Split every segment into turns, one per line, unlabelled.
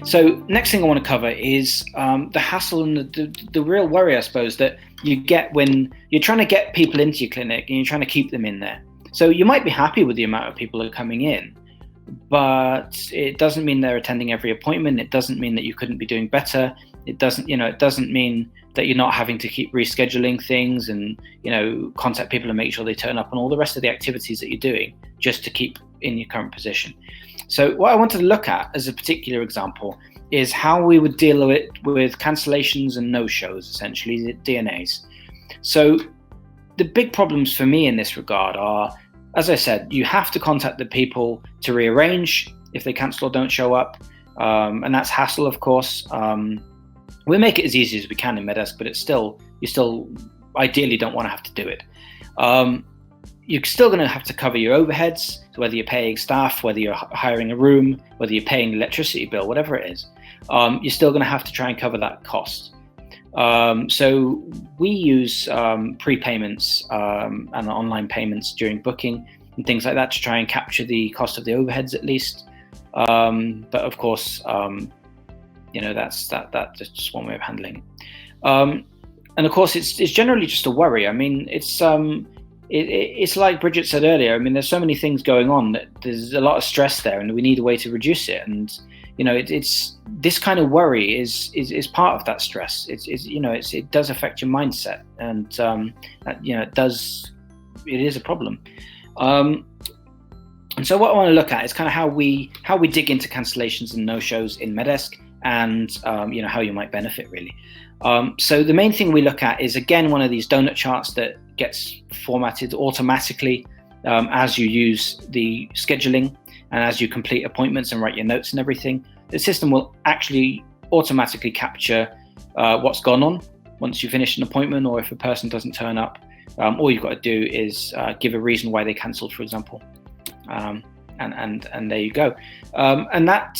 So next thing I want to cover is the hassle and the real worry, I suppose, that you get when you're trying to get people into your clinic and you're trying to keep them in there. So you might be happy with the amount of people that are coming in, but it doesn't mean they're attending every appointment. It doesn't mean that you couldn't be doing better. It doesn't mean that you're not having to keep rescheduling things and, contact people and make sure they turn up on all the rest of the activities that you're doing just to keep in your current position. So what I wanted to look at as a particular example is how we would deal with cancellations and no-shows, essentially, the DNAs. So the big problems for me in this regard are, as I said, you have to contact the people to rearrange if they cancel or don't show up, and that's hassle, of course. We make it as easy as we can in Medesk, but you still ideally don't want to have to do it. You're still going to have to cover your overheads, so whether you're paying staff, whether you're hiring a room, whether you're paying an electricity bill, whatever it is, you're still going to have to try and cover that cost. So we use prepayments and online payments during booking and things like that to try and capture the cost of the overheads at least. But of course, that's just one way of handling it. And of course, it's generally just a worry. I mean, it's like Bridget said earlier. I mean, there's so many things going on that there's a lot of stress there, and we need a way to reduce it. And it's this kind of worry is part of that stress. It does affect your mindset, and it is a problem. And so what I want to look at is kind of how we dig into cancellations and no-shows in Medesk, and how you might benefit really. So the main thing we look at is, again, one of these donut charts that gets formatted automatically as you use the scheduling and as you complete appointments and write your notes and everything. The system will actually automatically capture what's gone on once you finish an appointment, or if a person doesn't turn up. All you've got to do is give a reason why they cancelled, for example, and there you go. And that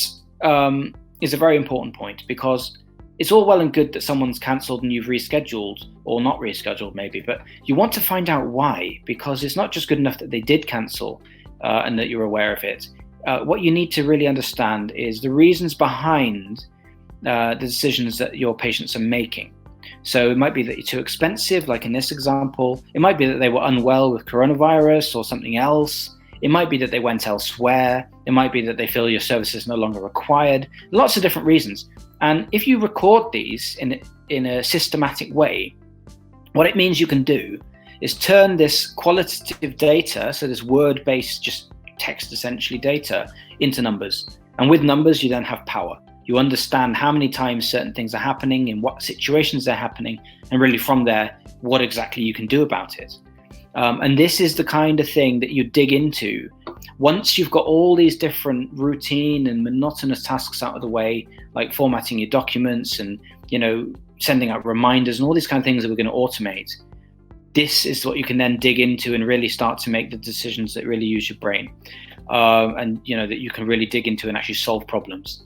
is a very important point, because it's all well and good that someone's cancelled and you've rescheduled, or not rescheduled maybe, but you want to find out why, because it's not just good enough that they did cancel and that you're aware of it. What you need to really understand is the reasons behind the decisions that your patients are making. So it might be that you're too expensive, like in this example. It might be that they were unwell with coronavirus or something else. It might be that they went elsewhere. It might be that they feel your service is no longer required. Lots of different reasons. And if you record these in a systematic way, what it means you can do is turn this qualitative data, so this word-based, just text essentially data, into numbers. And with numbers, you then have power. You understand how many times certain things are happening, in what situations they're happening, and really from there, what exactly you can do about it. And this is the kind of thing that you dig into once you've got all these different routine and monotonous tasks out of the way, like formatting your documents and sending out reminders and all these kind of things that we're going to automate. This is what you can then dig into and really start to make the decisions that really use your brain, and that you can really dig into and actually solve problems.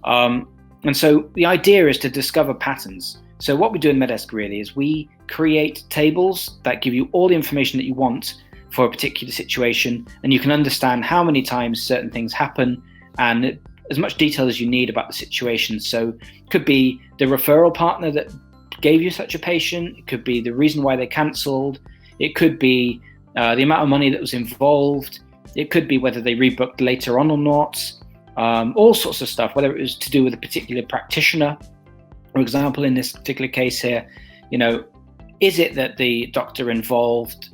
And so the idea is to discover patterns. So what we do in Medesk really is we create tables that give you all the information that you want for a particular situation, and you can understand how many times certain things happen and as much detail as you need about the situation. So it could be the referral partner that gave you such a patient, it could be the reason why they cancelled, it could be the amount of money that was involved, it could be whether they rebooked later on or not, all sorts of stuff, whether it was to do with a particular practitioner. For example, in this particular case here, is it that the doctor involved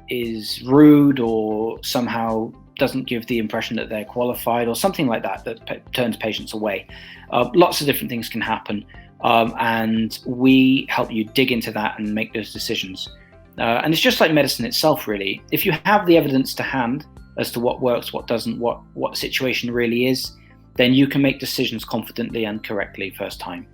is rude or somehow doesn't give the impression that they're qualified, or something like that turns patients away? Lots of different things can happen, and we help you dig into that and make those decisions. And it's just like medicine itself, really. If you have the evidence to hand as to what works, what doesn't, what the situation really is, then you can make decisions confidently and correctly first time.